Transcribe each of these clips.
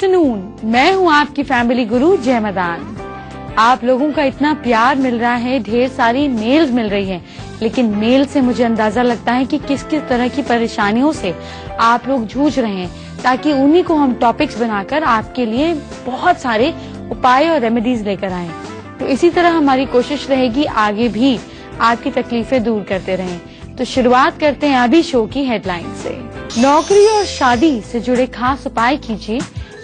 Afternoon, मैं हूं आपकी फैमिली गुरु जय मदान। आप लोगों का इतना प्यार मिल रहा है, ढेर सारी मेल्स मिल रही हैं, लेकिन मेल से मुझे अंदाजा लगता है कि किस किस तरह की परेशानियों से आप लोग जूझ रहे हैं, ताकि उन्हीं को हम टॉपिक्स बनाकर आपके लिए बहुत सारे उपाय और रेमेडीज लेकर आए। तो इसी तरह हमारी कोशिश रहेगी आगे भी आपकी तकलीफें दूर करते रहें। तो शुरुआत करते हैं अभी शो की हेडलाइन से। नौकरी और शादी से जुड़े खास उपाय कीजिए,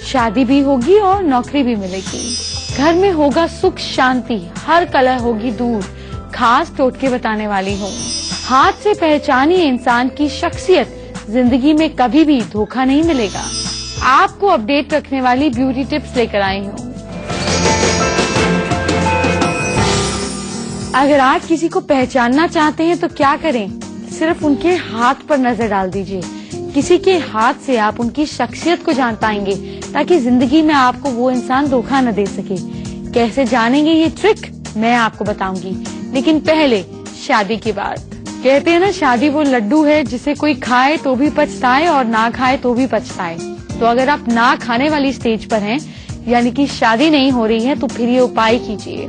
शादी भी होगी और नौकरी भी मिलेगी। घर में होगा सुख शांति, हर कलह होगी दूर, खास टोटके बताने वाली हूँ। हाथ से पहचानिए इंसान की शख्सियत, जिंदगी में कभी भी धोखा नहीं मिलेगा। आपको अपडेट रखने वाली ब्यूटी टिप्स लेकर आई हूँ। अगर आप किसी को पहचानना चाहते हैं तो क्या करें, सिर्फ उनके हाथ पर नजर डाल दीजिए। किसी के हाथ से आप उनकी शख्सियत को जान पाएंगे, ताकि जिंदगी में आपको वो इंसान धोखा न दे सके। कैसे जानेंगे ये ट्रिक मैं आपको बताऊंगी, लेकिन पहले शादी की बात। कहते हैं ना, शादी वो लड्डू है जिसे कोई खाए तो भी पछताए और ना खाए तो भी पछताए। तो अगर आप ना खाने वाली स्टेज पर हैं, यानी कि शादी नहीं हो रही है, तो फिर ये उपाय कीजिए।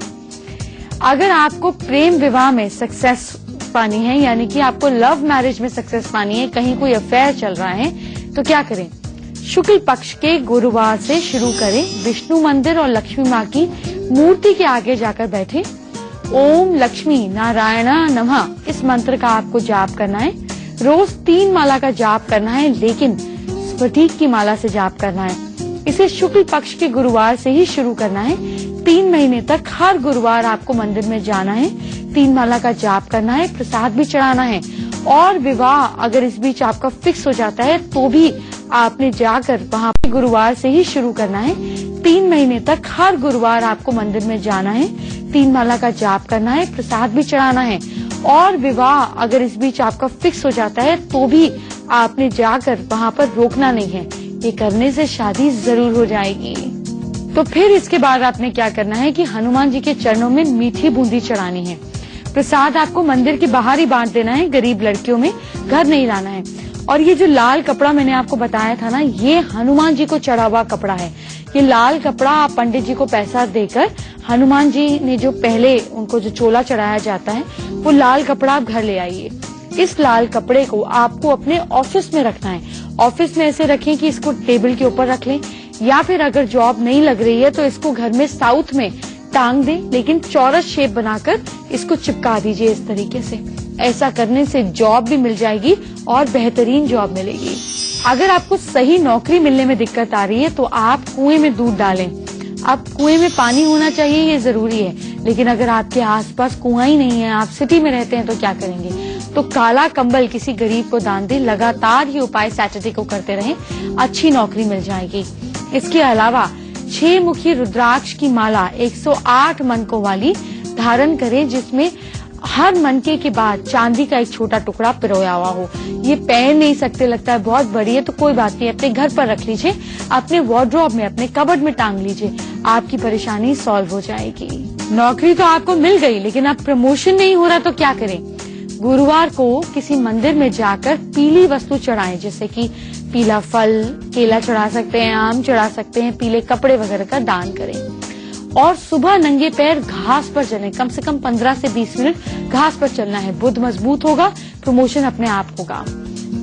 अगर आपको प्रेम विवाह में सक्सेस पानी है, यानी कि आपको लव मैरिज में सक्सेस पानी है, कहीं कोई अफेयर चल रहा है, तो क्या करें? शुक्ल पक्ष के गुरुवार से शुरू करें। विष्णु मंदिर और लक्ष्मी माँ की मूर्ति के आगे जाकर बैठे। ओम लक्ष्मी नारायण नमः इस मंत्र का आपको जाप करना है। रोज 3 माला का जाप करना है, लेकिन स्फटिक की माला से जाप करना है। इसे शुक्ल पक्ष के गुरुवार से ही शुरू करना है। 3 महीने तक हर गुरुवार आपको मंदिर में जाना है, 3 माला का जाप करना है, प्रसाद भी चढ़ाना है। और विवाह अगर इस बीच आपका फिक्स हो जाता है, तो भी आपने जाकर वहाँ पे गुरुवार से ही शुरू करना है। 3 महीने तक हर गुरुवार आपको मंदिर में जाना है, 3 माला का जाप करना है, प्रसाद भी चढ़ाना है। और विवाह अगर इस बीच आपका फिक्स हो जाता है, तो भी आपने जाकर वहाँ पर रोकना नहीं है। ये करने से शादी जरूर हो जाएगी। तो फिर इसके बाद आपने क्या करना है कि हनुमान जी के चरणों में मीठी बूंदी चढ़ानी है। प्रसाद आपको मंदिर के बाहर ही बांट देना है, गरीब लड़कियों में, घर नहीं लाना है। और ये जो लाल कपड़ा मैंने आपको बताया था ना, ये हनुमान जी को चढ़ा हुआ कपड़ा है। ये लाल कपड़ा आप पंडित जी को पैसा देकर, हनुमान जी ने जो पहले उनको जो चोला चढ़ाया जाता है, वो लाल कपड़ा आप घर ले आइए। इस लाल कपड़े को आपको अपने ऑफिस में रखना है। ऑफिस में ऐसे रखें कि इसको टेबल के ऊपर रख लें, या फिर अगर जॉब नहीं लग रही है तो इसको घर में साउथ में टांग दें, लेकिन चौरस शेप बनाकर इसको चिपका दीजिए इस तरीके से। ऐसा करने से जॉब भी मिल जाएगी और बेहतरीन जॉब मिलेगी। अगर आपको सही नौकरी मिलने में दिक्कत आ रही है, तो आप कुएं में दूध डालें। अब कुएं में पानी होना चाहिए, ये जरूरी है, लेकिन अगर आपके आसपास कुआं ही नहीं है, आप सिटी में रहते हैं, तो क्या करेंगे? तो काला कंबल किसी गरीब को दान दें। लगातार ये उपाय सैटरडे को करते रहें, अच्छी नौकरी मिल जाएगी। इसके अलावा 6 मुखी रुद्राक्ष की माला 108 मनकों वाली धारण करें, जिसमें हर मनके के बाद चांदी का एक छोटा टुकड़ा पिरोया हुआ हो। ये पहन नहीं सकते, लगता है बहुत बड़ी है, तो कोई बात नहीं, अपने घर पर रख लीजिए, अपने वार्डरोब में, अपने कबर्ड में टांग लीजिए, आपकी परेशानी सॉल्व हो जाएगी। नौकरी तो आपको मिल गई, लेकिन अब प्रमोशन नहीं हो रहा, तो क्या करें? गुरुवार को किसी मंदिर में जाकर पीली वस्तु चढ़ाएं, जैसे कि पीला फल, केला चढ़ा सकते हैं, आम चढ़ा सकते हैं, पीले कपड़े वगैरह का दान करें। और सुबह नंगे पैर घास पर चलें, कम से कम 15 से 20 मिनट घास पर चलना है। बुद्ध मजबूत होगा, प्रमोशन अपने आप होगा।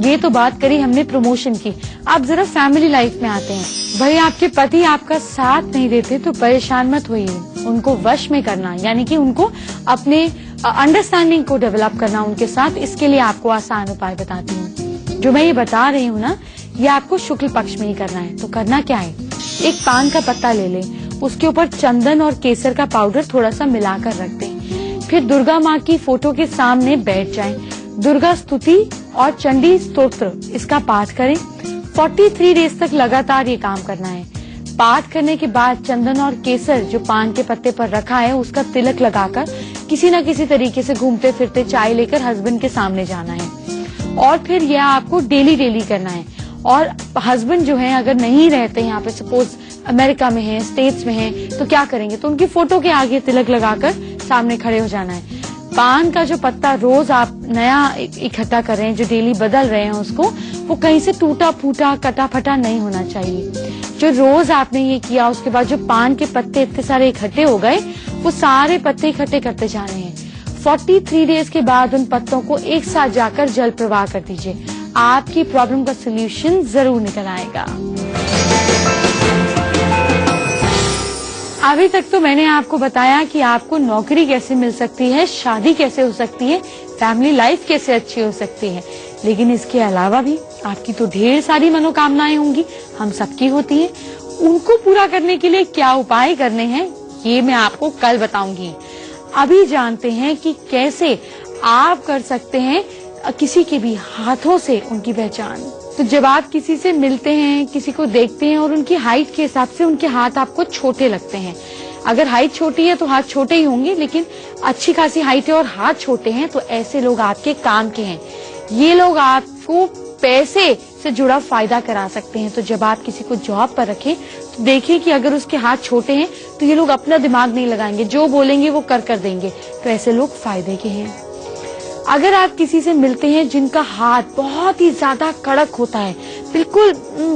ये तो बात करी हमने प्रमोशन की। अब जरा फैमिली लाइफ में आते हैं। भाई, आपके पति आपका साथ नहीं देते तो परेशान मत होइए, उनको वश में करना, यानी कि उनको अपने अंडरस्टैंडिंग को डेवलप करना उनके साथ। इसके लिए आपको आसान उपाय बताती हूँ। जो मैं ये बता रही हूँ ना, ये आपको शुक्ल पक्ष में ही करना है। तो करना क्या है? एक पान का पत्ता ले लें, उसके ऊपर चंदन और केसर का पाउडर थोड़ा सा मिलाकर रख दें। फिर दुर्गा माँ की फोटो के सामने बैठ जाएं। दुर्गा स्तुति और चंडी स्तोत्र इसका पाठ करें। 43 डेज तक लगातार ये काम करना है। पाठ करने के बाद चंदन और केसर जो पान के पत्ते पर रखा है, उसका तिलक लगाकर किसी न किसी तरीके से घूमते फिरते चाय लेकर हस्बैंड के सामने जाना है। और फिर यह आपको डेली करना है। और हस्बैंड जो है अगर नहीं रहते यहाँ पे, सपोज अमेरिका में है, स्टेट्स में है, तो क्या करेंगे? तो उनकी फोटो के आगे तिलक लगाकर सामने खड़े हो जाना है। पान का जो पत्ता रोज आप नया इकट्ठा कर रहे हैं, जो डेली बदल रहे हैं उसको, वो कहीं से टूटा फूटा कटा फटा नहीं होना चाहिए। जो रोज आपने ये किया, उसके बाद जो पान के पत्ते इतने सारे इकट्ठे हो गए, वो सारे पत्ते इकट्ठे करते जा रहे हैं। 43 डेज के बाद उन पत्तों को एक साथ जाकर जल प्रवाह कर दीजिए। आपकी प्रॉब्लम का सोल्यूशन जरूर निकल आएगा। अभी तक तो मैंने आपको बताया कि आपको नौकरी कैसे मिल सकती है, शादी कैसे हो सकती है, फैमिली लाइफ कैसे अच्छी हो सकती है, लेकिन इसके अलावा भी आपकी तो ढेर सारी मनोकामनाएं होंगी, हम सबकी होती हैं। उनको पूरा करने के लिए क्या उपाय करने हैं, ये मैं आपको कल बताऊंगी। अभी जानते हैं कि कैसे आप कर सकते हैं किसी के भी हाथों से उनकी पहचान। तो जब आप किसी से मिलते हैं, किसी को देखते हैं और उनकी हाइट के हिसाब से उनके हाथ आपको छोटे लगते हैं, अगर हाइट छोटी है तो हाथ छोटे ही होंगे, लेकिन अच्छी खासी हाइट है और हाथ छोटे हैं तो ऐसे लोग आपके काम के हैं। ये लोग आपको पैसे से जुड़ा फायदा करा सकते हैं। तो जब आप किसी को जॉब पर रखें तो देखिए कि अगर उसके हाथ छोटे हैं तो ये लोग अपना दिमाग नहीं लगाएंगे, जो बोलेंगे वो कर देंगे, तो ऐसे लोग फायदे के हैं। अगर आप किसी से मिलते हैं जिनका हाथ बहुत ही ज्यादा कड़क होता है, बिल्कुल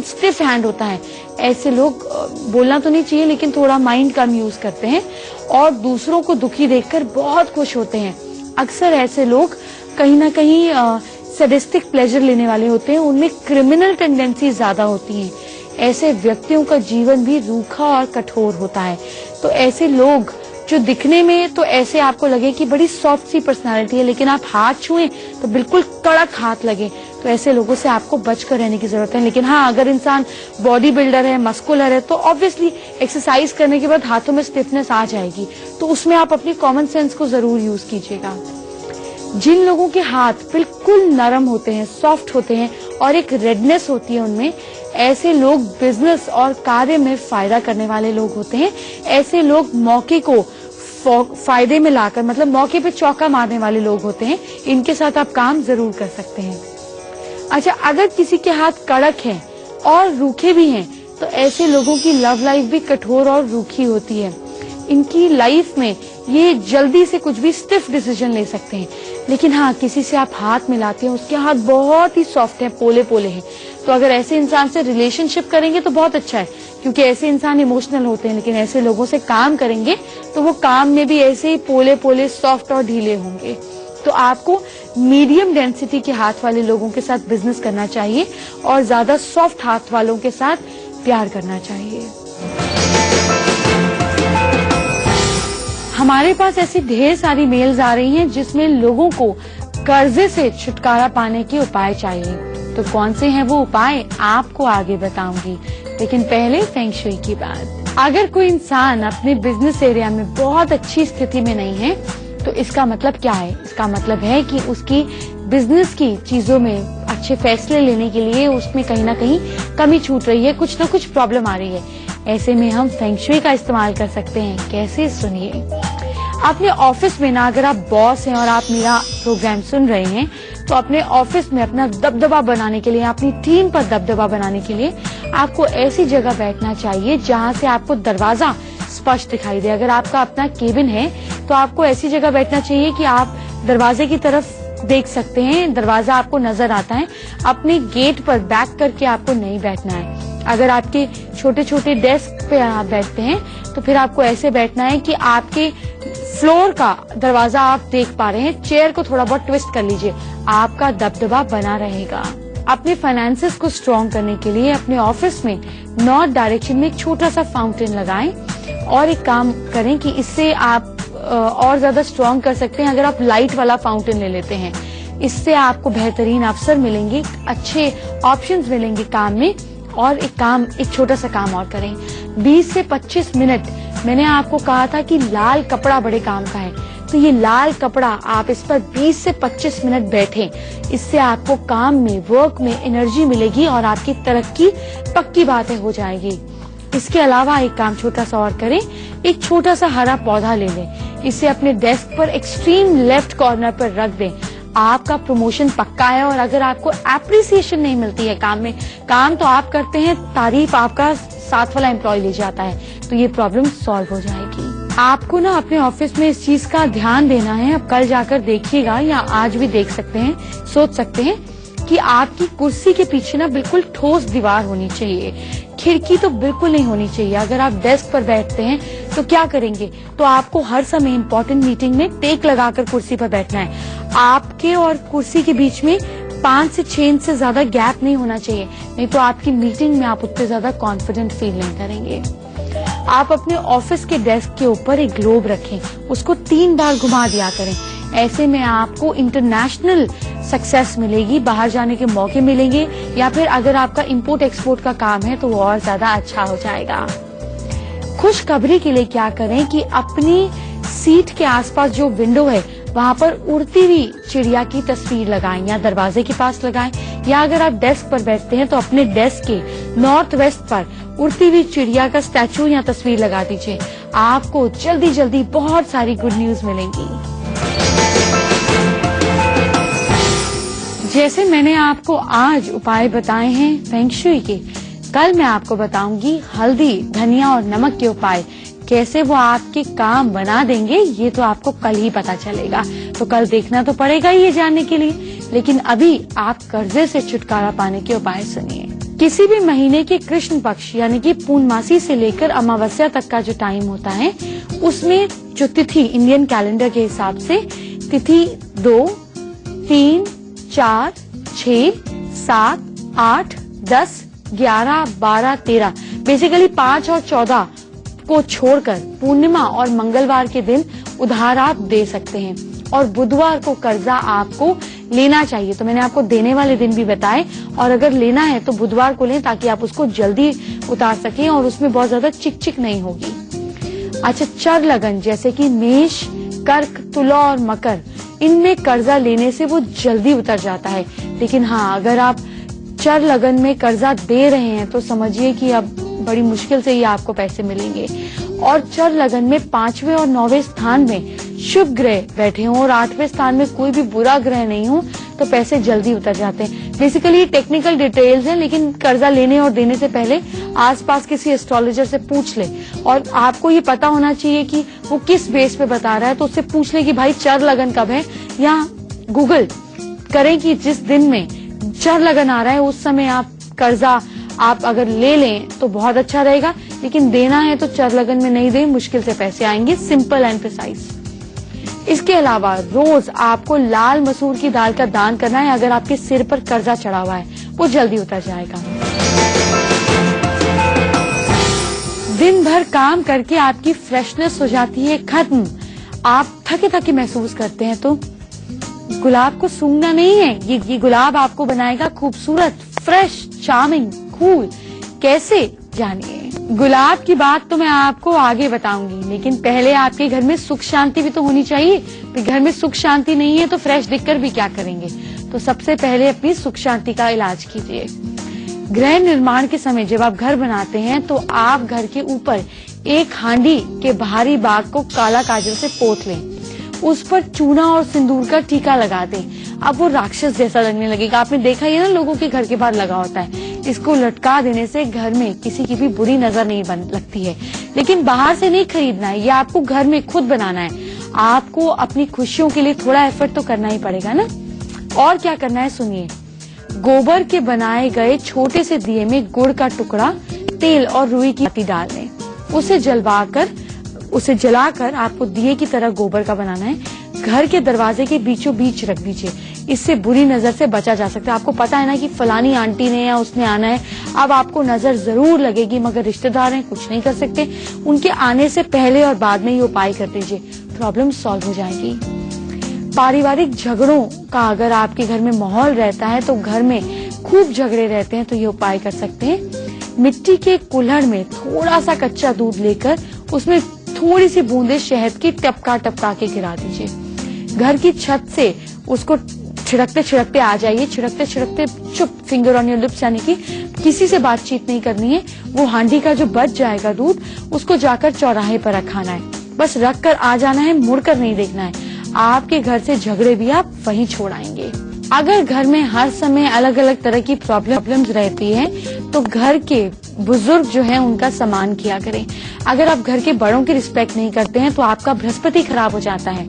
स्टिफ हैंड होता है, ऐसे लोग बोलना तो नहीं चाहिए लेकिन थोड़ा माइंड कम यूज करते हैं और दूसरों को दुखी देखकर बहुत खुश होते हैं। अक्सर ऐसे लोग कहीं ना कहीं सैडिस्टिक प्लेजर लेने वाले होते हैं, उनमें क्रिमिनल टेंडेंसी ज्यादा होती हैं। ऐसे व्यक्तियों का जीवन भी रूखा और कठोर होता है। तो ऐसे लोग जो दिखने में तो ऐसे आपको लगे कि बड़ी सॉफ्ट सी पर्सनालिटी है, लेकिन आप हाथ छुएं तो बिल्कुल कड़क हाथ लगे, तो ऐसे लोगों से आपको बचकर रहने की जरूरत है। लेकिन हाँ, अगर इंसान बॉडी बिल्डर है, मस्कुलर है, तो ऑब्वियसली एक्सरसाइज करने के बाद हाथों में स्टिफनेस आ जाएगी, तो उसमें आप अपनी कॉमन सेंस को जरूर यूज कीजिएगा। जिन लोगों के हाथ बिल्कुल नरम होते हैं, सॉफ्ट होते हैं और एक रेडनेस होती है उनमें, ऐसे लोग बिजनेस और कार्य में फायदा करने वाले लोग होते हैं। ऐसे लोग मौके को फायदे में लाकर, मतलब मौके पे चौका मारने वाले लोग होते हैं। इनके साथ आप काम जरूर कर सकते हैं। अच्छा, अगर किसी के हाथ कड़क हैं और रूखे भी हैं तो ऐसे लोगों की लव लाइफ भी कठोर और रूखी होती है। इनकी लाइफ में ये जल्दी से कुछ भी स्टिफ डिसीजन ले सकते हैं। लेकिन हाँ, किसी से आप हाथ मिलाते हैं, उसके हाथ बहुत ही सॉफ्ट हैं, पोले पोले हैं, तो अगर ऐसे इंसान से रिलेशनशिप करेंगे तो बहुत अच्छा है, क्योंकि ऐसे इंसान इमोशनल होते हैं। लेकिन ऐसे लोगों से काम करेंगे तो वो काम में भी ऐसे ही पोले पोले, सॉफ्ट और ढीले होंगे। तो आपको मीडियम डेंसिटी के हाथ वाले लोगों के साथ बिजनेस करना चाहिए और ज्यादा सॉफ्ट हाथ वालों के साथ प्यार करना चाहिए। हमारे पास ऐसी ढेर सारी मेल्स आ रही हैं जिसमें लोगों को कर्जे से छुटकारा पाने के उपाय चाहिए। तो कौन से हैं वो उपाय, आपको आगे बताऊंगी, लेकिन पहले फेंग शुई की बात। अगर कोई इंसान अपने बिजनेस एरिया में बहुत अच्छी स्थिति में नहीं है तो इसका मतलब क्या है? इसका मतलब है कि उसकी बिजनेस की चीजों में अच्छे फैसले लेने के लिए उसमें कहीं ना कहीं कमी छूट रही है, कुछ ना कुछ प्रॉब्लम आ रही है। ऐसे में हम फेंग शुई का इस्तेमाल कर सकते हैं। कैसे, सुनिए। अपने ऑफिस में ना, अगर आप बॉस हैं और आप मेरा प्रोग्राम सुन रहे हैं, तो अपने ऑफिस में अपना दबदबा बनाने के लिए, अपनी टीम पर दबदबा बनाने के लिए आपको ऐसी जगह बैठना चाहिए जहां से आपको दरवाजा स्पष्ट दिखाई दे। अगर आपका अपना केबिन है तो आपको ऐसी जगह बैठना चाहिए कि आप दरवाजे की तरफ देख सकते हैं, दरवाजा आपको नजर आता है। अपने गेट पर बैक करके आपको नहीं बैठना है। अगर आपके छोटे छोटे डेस्क पे आप बैठते हैं तो फिर आपको ऐसे बैठना है कि आपके फ्लोर का दरवाजा आप देख पा रहे हैं। चेयर को थोड़ा बहुत ट्विस्ट कर लीजिए, आपका दबदबा बना रहेगा। अपने फाइनेंसेस को स्ट्रॉन्ग करने के लिए अपने ऑफिस में नॉर्थ डायरेक्शन में एक छोटा सा फाउंटेन लगाएं और एक काम करें कि इससे आप और ज्यादा स्ट्रॉन्ग कर सकते हैं। अगर आप लाइट वाला फाउंटेन ले लेते हैं, इससे आपको बेहतरीन अवसर मिलेंगे, अच्छे ऑप्शंस मिलेंगे काम में। और एक छोटा सा काम और करें, 20 से 25 मिनट मैंने आपको कहा था कि लाल कपड़ा बड़े काम का है, तो ये लाल कपड़ा आप इस पर 20 से 25 मिनट बैठें। इससे आपको काम में, वर्क में एनर्जी मिलेगी और आपकी तरक्की पक्की बातें हो जाएगी। इसके अलावा एक काम छोटा सा और करें, एक छोटा सा हरा पौधा ले लें, इसे अपने डेस्क पर एक्सट्रीम लेफ्ट कॉर्नर पर रख दें। आपका प्रमोशन पक्का है। और अगर आपको एप्रिसिएशन नहीं मिलती है काम में, काम तो आप करते हैं, तारीफ आपका साथ वाला एम्प्लॉय ले जाता है, तो ये प्रॉब्लम सॉल्व हो जाएगी। आपको ना अपने ऑफिस में इस चीज का ध्यान देना है। अब कल जाकर देखिएगा या आज भी देख सकते हैं, सोच सकते हैं कि आपकी कुर्सी के पीछे ना बिल्कुल ठोस दीवार होनी चाहिए, खिड़की तो बिल्कुल नहीं होनी चाहिए। अगर आप डेस्क पर बैठते हैं तो क्या करेंगे, तो आपको हर समय इम्पोर्टेंट मीटिंग में टेक लगाकर कुर्सी पर बैठना है। आपके और कुर्सी के बीच में 5 से 6 इंच से ज्यादा गैप नहीं होना चाहिए, नहीं तो आपकी मीटिंग में आप उतने ज्यादा कॉन्फिडेंट फील नहीं करेंगे। आप अपने ऑफिस के डेस्क के ऊपर एक ग्लोब रखें, उसको 3 बार घुमा दिया करें। ऐसे में आपको इंटरनेशनल सक्सेस मिलेगी, बाहर जाने के मौके मिलेंगे, या फिर अगर आपका इंपोर्ट एक्सपोर्ट का काम है तो वो और ज्यादा अच्छा हो जाएगा। खुशखबरी के लिए क्या करें कि अपनी सीट के आसपास जो विंडो है वहाँ पर उड़ती हुई चिड़िया की तस्वीर लगाएं या दरवाजे के पास लगाएं, या अगर आप डेस्क पर बैठते हैं तो अपने डेस्क के नॉर्थ वेस्ट पर उड़ती हुई चिड़िया का स्टैचू या तस्वीर लगा दीजिए। आपको जल्दी जल्दी बहुत सारी गुड न्यूज मिलेंगी। जैसे मैंने आपको आज उपाय बताए हैं फेंग शुई के, कल मैं आपको बताऊंगी हल्दी, धनिया और नमक के उपाय। कैसे वो आपके काम बना देंगे ये तो आपको कल ही पता चलेगा, तो कल देखना तो पड़ेगा ये जानने के लिए। लेकिन अभी आप कर्जे से छुटकारा पाने के उपाय सुनिए। किसी भी महीने के कृष्ण पक्ष यानी कि पूर्णमासी से लेकर अमावस्या तक का जो टाइम होता है, उसमें जो तिथि इंडियन कैलेंडर के हिसाब से तिथि 2, 3, 4, 6, 7, 8, 10, 11, 12, 13 बेसिकली 5 और 14 को छोड़कर पूर्णिमा और मंगलवार के दिन उधार आप दे सकते हैं, और बुधवार को कर्जा आपको लेना चाहिए। तो मैंने आपको देने वाले दिन भी बताए, और अगर लेना है तो बुधवार को लें ताकि आप उसको जल्दी उतार सकें और उसमें बहुत ज्यादा चिक नहीं होगी। अच्छा, चर लगन जैसे कि मेष, कर्क, तुला और मकर, इनमें कर्जा लेने से वो जल्दी उतर जाता है। लेकिन हाँ, अगर आप चर लगन में कर्जा दे रहे हैं तो समझिए कि अब बड़ी मुश्किल से ही आपको पैसे मिलेंगे। और चर लगन में 5वें और 9वें स्थान में शुभ ग्रह बैठे हों और 8वें स्थान में कोई भी बुरा ग्रह नहीं हो तो पैसे जल्दी उतर जाते हैं। बेसिकली टेक्निकल डिटेल्स हैं, लेकिन कर्जा लेने और देने से पहले आसपास किसी एस्ट्रोलॉजर से पूछ ले, और आपको ये पता होना चाहिए कि वो किस बेस पे बता रहा है। तो उससे पूछ ले कि भाई चर लगन कब है, या गूगल करें कि जिस दिन में चर लगन आ रहा है उस समय आप कर्जा आप अगर ले लें तो बहुत अच्छा रहेगा, लेकिन देना है तो चर लगन में नहीं दें, मुश्किल से पैसे आएंगे। Simple and precise. इसके अलावा रोज आपको लाल मसूर की दाल का दान करना है अगर आपके सिर पर कर्जा चढ़ा हुआ है, वो जल्दी उतर जाएगा। दिन भर काम करके आपकी फ्रेशनेस हो जाती है खत्म, आप थके थके महसूस करते हैं, तो गुलाब को सूंघना नहीं है, ये गुलाब आपको बनाएगा खूबसूरत, फ्रेश, चार्मिंग, कूल। कैसे, जानिए। गुलाब की बात तो मैं आपको आगे बताऊंगी, लेकिन पहले आपके घर में सुख शांति भी तो होनी चाहिए। तो घर में सुख शांति नहीं है तो फ्रेश दिखकर भी क्या करेंगे। तो सबसे पहले अपनी सुख शांति का इलाज कीजिए। गृह निर्माण के समय जब आप घर बनाते हैं तो आप घर के ऊपर एक हांडी के बाहरी भाग को काला काजल से पोत लें, उस पर चूना और सिंदूर का टीका लगा दें। अब वो राक्षस जैसा लगने लगेगा। आपने देखा ही है ना, लोगों के घर के बाहर लगा होता है। इसको लटका देने से घर में किसी की भी बुरी नजर नहीं लगती है। लेकिन बाहर से नहीं खरीदना है, ये आपको घर में खुद बनाना है। आपको अपनी खुशियों के लिए थोड़ा एफर्ट तो करना ही पड़ेगा ना। और क्या करना है सुनिए। गोबर के बनाए गए छोटे से दिए में गुड़ का टुकड़ा, तेल और रुई की पत्ती डाल लें। उसे जलाकर आपको दिए की तरह गोबर का बनाना है। घर के दरवाजे के बीचों बीच रख दीजिए, इससे बुरी नजर से बचा जा सकता है। आपको पता है ना कि फलानी आंटी ने या उसने आना है, अब आपको नजर जरूर लगेगी, मगर रिश्तेदार हैं, कुछ नहीं कर सकते। उनके आने से पहले और बाद में ये उपाय कर दीजिए, प्रॉब्लम सॉल्व हो जाएगी। पारिवारिक झगड़ों का अगर आपके घर में माहौल रहता है तो घर में खूब झगड़े रहते हैं तो ये उपाय कर सकते हैं। मिट्टी के कुल्हड़ में थोड़ा सा कच्चा दूध लेकर उसमें थोड़ी सी बूंदे शहद की टपका टपका के गिरा दीजिए। घर की छत से उसको छिड़कते छिड़कते आ जाइए, छिड़कते छिड़कते चुप, फिंगर ऑन योर लिप्स, यानी कि किसी से बातचीत नहीं करनी है। वो हांडी का जो बच जाएगा दूध, उसको जाकर चौराहे पर रखाना है, बस रख कर आ जाना है, मुड़कर नहीं देखना है। आपके घर से झगड़े भी आप वहीं छोड़ आएंगे। अगर घर में हर समय अलग अलग तरह की प्रॉब्लम्स रहती है तो घर के बुजुर्ग जो हैं उनका सम्मान किया करें। अगर आप घर के बड़ों की रिस्पेक्ट नहीं करते हैं तो आपका बृहस्पति खराब हो जाता है।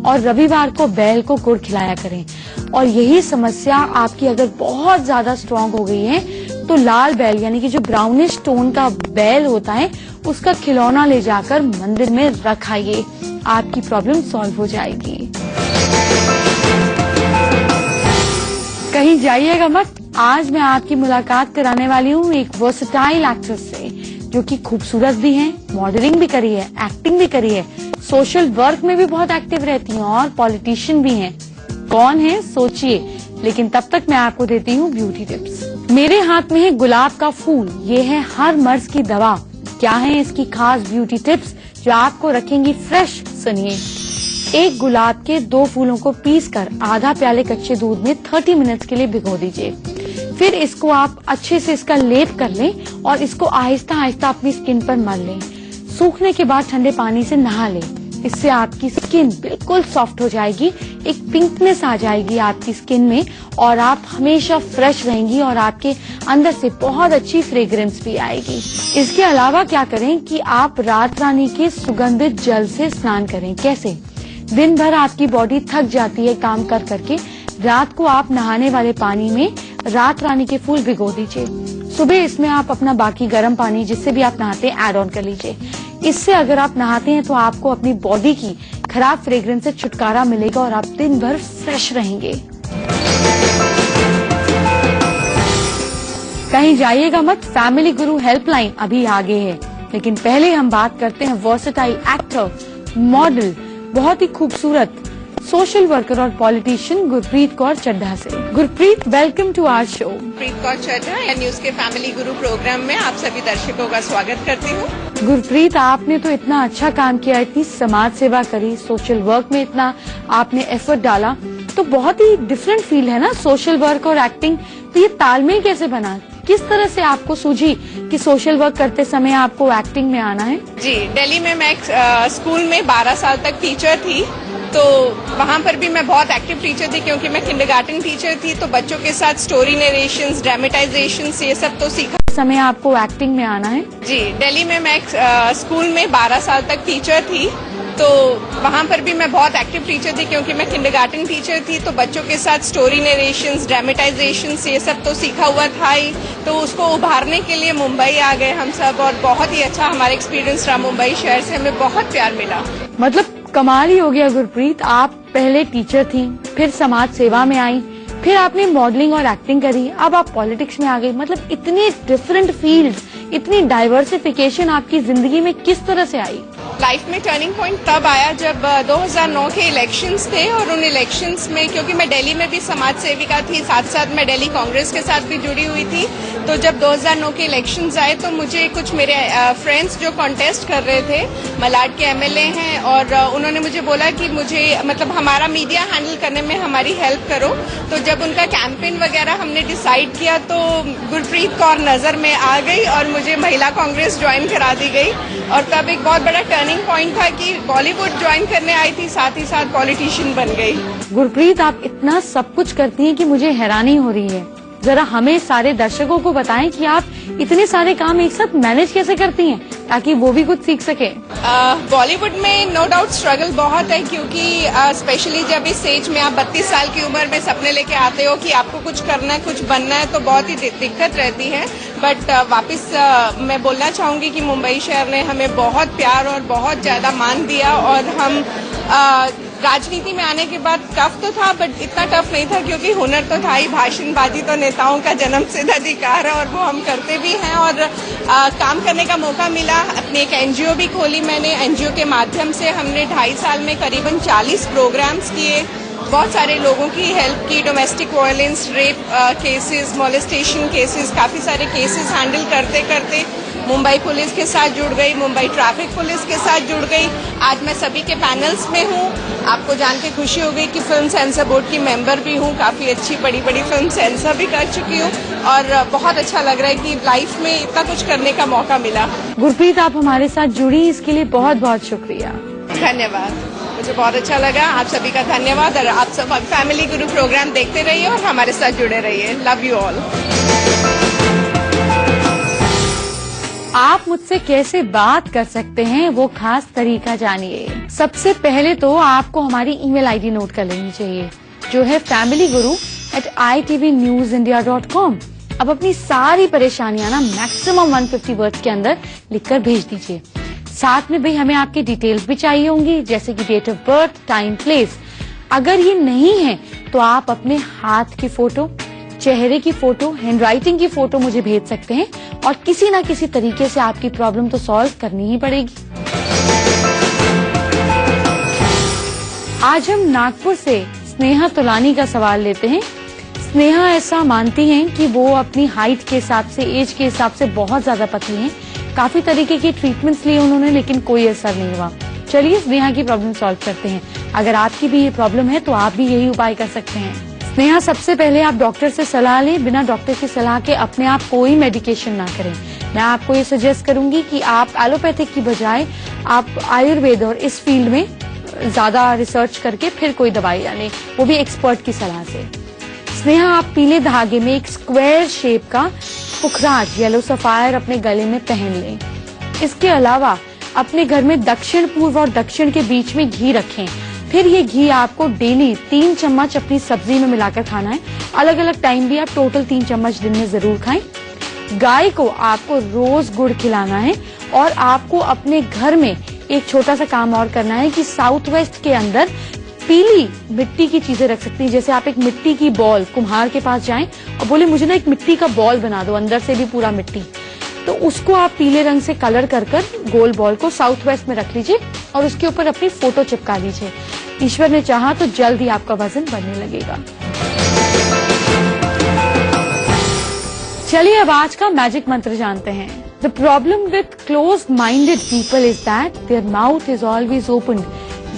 और रविवार को बैल को गुड़ खिलाया करें। और यही समस्या आपकी अगर बहुत ज्यादा स्ट्रांग हो गई है तो लाल बैल यानी कि जो ब्राउनिश टोन का बैल होता है उसका खिलौना ले जाकर मंदिर में रखाइए, आपकी प्रॉब्लम सॉल्व हो जाएगी। कहीं जाइएगा मत। आज मैं आपकी मुलाकात कराने वाली हूँ एक वर्सेटाइल एक्ट्रेस से जो कि खूबसूरत भी है, मॉडलिंग भी करी है, एक्टिंग भी करी है, सोशल वर्क में भी बहुत एक्टिव रहती हैं और पॉलिटिशियन भी हैं। कौन है सोचिए, लेकिन तब तक मैं आपको देती हूँ ब्यूटी टिप्स। मेरे हाथ में है गुलाब का फूल, ये है हर मर्ज की दवा। क्या है इसकी खास ब्यूटी टिप्स जो आपको रखेंगी फ्रेश? सुनिए। एक गुलाब के 2 फूलों को पीसकर आधा प्याले कच्चे दूध में 30 मिनट्स के लिए भिगो दीजिए। फिर इसको आप अच्छे से इसका लेप कर लें और इसको आहिस्ता आहिस्ता अपनी स्किन पर मल लें। सूखने के बाद ठंडे पानी से नहा लें। इससे आपकी स्किन बिल्कुल सॉफ्ट हो जाएगी, एक पिंकनेस आ जाएगी आपकी स्किन में और आप हमेशा फ्रेश रहेंगी और आपके अंदर से बहुत अच्छी फ्रेग्रेंस भी आएगी। इसके अलावा क्या करें कि आप रात रानी के सुगंधित जल से स्नान करें। कैसे? दिन भर आपकी बॉडी थक जाती है काम कर करके, रात को आप नहाने वाले पानी में रात रानी के फूल भिगो दीजिए। सुबह इसमें आप अपना बाकी गर्म पानी जिससे भी आप नहाते हैं ऐड ऑन कर लीजिए। इससे अगर आप नहाते हैं तो आपको अपनी बॉडी की खराब फ्रेग्रेंस से छुटकारा मिलेगा और आप दिन भर फ्रेश रहेंगे। कहीं जाइएगा मत। फैमिली गुरु हेल्पलाइन अभी आगे है, लेकिन पहले हम बात करते हैं वर्सेटाइल एक्टर, मॉडल, बहुत ही खूबसूरत सोशल वर्कर और पॉलिटिशियन गुरप्रीत कौर चड्ढा से। Gurpreet, welcome to our show. Gurpreet Kaur Chadha या न्यूज के फैमिली गुरु प्रोग्राम में आप सभी दर्शकों का स्वागत करती हूँ। गुरप्रीत, आपने तो इतना अच्छा काम किया, इतनी समाज सेवा करी, सोशल वर्क में इतना आपने एफर्ट डाला, तो बहुत ही डिफरेंट फील्ड है ना सोशल वर्क और एक्टिंग। तो ये तालमेल कैसे बना? किस तरह से आपको सूझी कि सोशल वर्क करते समय आपको एक्टिंग में आना है? जी, दिल्ली में मैं स्कूल में 12 साल तक टीचर थी, तो वहाँ पर भी मैं बहुत एक्टिव टीचर थी क्योंकि मैं किंडरगार्टन टीचर थी। तो बच्चों के साथ स्टोरी नरेशंस, ड्रामेटाइजेशंस ये सब तो सीखा। समय आपको एक्टिंग में आना है? जी, दिल्ली में मैं स्कूल में 12 साल तक टीचर थी, तो वहाँ पर भी मैं बहुत एक्टिव टीचर थी क्योंकि मैं किंडरगार्टन टीचर थी। तो बच्चों के साथ स्टोरी नरेशंस, ड्रामेटाइजेशंस ये सब तो सीखा हुआ था ही। तो उसको उभारने के लिए मुंबई आ गए हम सब और बहुत ही अच्छा हमारा एक्सपीरियंस रहा। मुंबई शहर से हमें बहुत प्यार मिला। मतलब कमाल ही हो गया गुरप्रीत। आप पहले टीचर थी, फिर समाज सेवा में आई, फिर आपने मॉडलिंग और एक्टिंग करी, अब आप पॉलिटिक्स में आ गई। मतलब इतनी डिफरेंट फील्ड्स, इतनी डाइवर्सिफिकेशन आपकी जिंदगी में किस तरह से आई? लाइफ में टर्निंग पॉइंट तब आया जब 2009 के इलेक्शंस थे और उन इलेक्शंस में क्योंकि मैं दिल्ली में भी समाज सेविका थी, साथ साथ मैं दिल्ली कांग्रेस के साथ भी जुड़ी हुई थी। तो जब 2009 के इलेक्शंस आए तो मुझे कुछ मेरे फ्रेंड्स जो कॉन्टेस्ट कर रहे थे, मलाड के एमएलए हैं, और उन्होंने मुझे बोला कि मुझे मतलब हमारा मीडिया हैंडल करने में हमारी हेल्प करो। तो जब उनका कैंपेन वगैरह हमने डिसाइड किया तो गुरप्रीत कौर नजर में आ गई और मुझे महिला कांग्रेस ज्वाइन करा दी गई। और तब एक बहुत बड़ा टर्निंग पॉइंट था कि बॉलीवुड ज्वाइन करने आई थी, साथ ही साथ पॉलिटिशियन बन गई। गुरप्रीत, आप इतना सब कुछ करती हैं कि मुझे हैरानी हो रही है। जरा हमें सारे दर्शकों को बताएं कि आप इतने सारे काम एक साथ मैनेज कैसे करती हैं ताकि वो भी कुछ सीख सके। बॉलीवुड में नो डाउट स्ट्रगल बहुत है क्योंकि स्पेशली जब इस एज में आप 32 साल की उम्र में सपने लेके आते हो कि आपको कुछ करना है, कुछ बनना है, तो बहुत ही दिक्कत रहती है। बट वापस मैं बोलना चाहूंगी कि मुंबई शहर ने हमें बहुत प्यार और बहुत ज्यादा मान दिया और हम राजनीति में आने के बाद टफ तो था बट इतना टफ नहीं था क्योंकि हुनर तो था ही। भाषणबाजी तो नेताओं का जन्मसिद्ध अधिकार है और वो हम करते भी हैं और काम करने का मौका मिला। अपनी एक एनजीओ भी खोली मैंने। एनजीओ के माध्यम से हमने 2.5 साल में करीबन 40 प्रोग्राम्स किए, बहुत सारे लोगों की हेल्प की, domestic violence, rape cases, molestation cases, काफी सारे केसेस हैंडल करते करते मुंबई पुलिस के साथ जुड़ गई, मुंबई ट्रैफिक पुलिस के साथ जुड़ गई। आज मैं सभी के पैनल्स में हूँ। आपको जान के खुशी हो गई कि फिल्म सेंसर बोर्ड की मेंबर भी हूँ, काफी अच्छी बड़ी बड़ी फिल्म सेंसर भी कर चुकी हूँ और बहुत अच्छा लग रहा है कि लाइफ में इतना कुछ करने का मौका मिला। गुरप्रीत, आप हमारे साथ जुड़ी, इसके लिए बहुत बहुत शुक्रिया। धन्यवाद। मुझे बहुत अच्छा लगा। आप सभी का धन्यवाद और आप सब फैमिली गुरु प्रोग्राम देखते रहिए और हमारे साथ जुड़े रहिए। Love you all. आप मुझसे कैसे बात कर सकते हैं वो खास तरीका जानिए। सबसे पहले तो आपको हमारी ईमेल आईडी नोट कर लेनी चाहिए, जो है familyguru@itvnewsindia.com। अब अपनी सारी परेशानियां ना मैक्सिमम 150 वर्ड्स के अंदर लिखकर भेज दीजिए। साथ में भाई हमें आपकी डिटेल्स भी चाहिए होंगी, जैसे कि date of birth, time, place. अगर ये नहीं है तो आप अपने हाथ की फोटो, चेहरे की फोटो, हैंडराइटिंग की फोटो मुझे भेज सकते हैं और किसी ना किसी तरीके से आपकी प्रॉब्लम तो सॉल्व करनी ही पड़ेगी। आज हम नागपुर से स्नेहा तुलानी का सवाल लेते हैं। स्नेहा ऐसा मानती हैं कि वो अपनी हाइट के हिसाब से, एज के हिसाब से बहुत ज्यादा पतली हैं। काफी तरीके के ट्रीटमेंट्स लिए उन्होंने, लेकिन कोई असर नहीं हुआ। चलिए स्नेहा की प्रॉब्लम सॉल्व करते हैं। अगर आपकी भी ये प्रॉब्लम है तो आप भी यही उपाय कर सकते हैं। स्नेहा, सबसे पहले आप डॉक्टर से सलाह लें। बिना डॉक्टर की सलाह के अपने आप कोई मेडिकेशन ना करें। मैं आपको ये सजेस्ट करूंगी कि आप एलोपैथिक की बजाय आप आयुर्वेद और इस फील्ड में ज्यादा रिसर्च करके फिर कोई दवाई लें, वो भी एक्सपर्ट की सलाह से। स्नेहा, आप पीले धागे में एक स्क्वायर शेप का पुखराज येलो सफायर अपने गले में पहन लें। इसके अलावा अपने घर में दक्षिण पूर्व और दक्षिण के बीच में घी रखें। फिर ये घी आपको डेली 3 चम्मच अपनी सब्जी में मिलाकर खाना है। अलग अलग टाइम भी आप टोटल 3 चम्मच दिन में जरूर खाएं। गाय को आपको रोज गुड़ खिलाना है और आपको अपने घर में एक छोटा सा काम और करना है कि साउथ वेस्ट के अंदर पीली मिट्टी की चीजें रख सकती हैं। जैसे आप एक मिट्टी की बॉल, कुम्हार के पास जाएं और बोले मुझे ना एक मिट्टी का बॉल बना दो, अंदर से भी पूरा मिट्टी, तो उसको आप पीले रंग से कलर कर गोल बॉल को साउथ वेस्ट में रख लीजिए और उसके ऊपर अपनी फोटो चिपका लीजिए। ईश्वर ने चाहा तो जल्द ही आपका वजन बढ़ने लगेगा। चलिए अब आज का मैजिक मंत्र जानते हैं। The problem with close minded people is that their mouth is always open.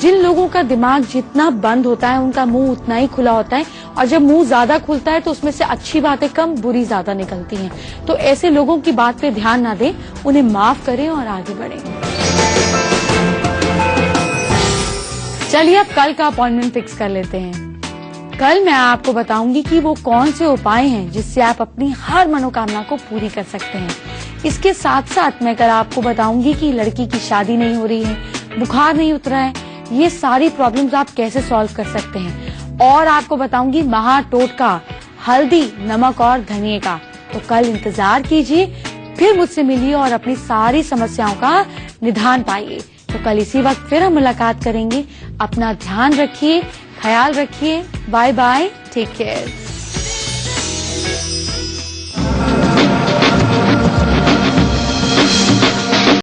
जिन लोगों का दिमाग जितना बंद होता है उनका मुंह उतना ही खुला होता है, और जब मुंह ज्यादा खुलता है तो उसमें से अच्छी बातें कम, बुरी ज्यादा निकलती हैं। तो ऐसे लोगों की बात पे ध्यान ना दें, उन्हें माफ करें और आगे बढ़ें। चलिए अब कल का अपॉइंटमेंट फिक्स कर लेते हैं। कल मैं आपको बताऊंगी कि वो कौन से उपाय हैं जिससे आप अपनी हर मनोकामना को पूरी कर सकते हैं। इसके साथ साथ मैं कल आपको बताऊंगी कि लड़की की शादी नहीं हो रही है, बुखार नहीं उतरा है, ये सारी प्रॉब्लम्स आप कैसे सॉल्व कर सकते हैं। और आपको बताऊंगी महा टोटका, हल्दी, नमक और धनिए का। तो कल इंतजार कीजिए, फिर मुझसे मिलिए और अपनी सारी समस्याओं का निदान पाइए। तो कल इसी वक्त फिर हम मुलाकात करेंगे। अपना ध्यान रखिए, ख्याल रखिए। Bye bye, take care.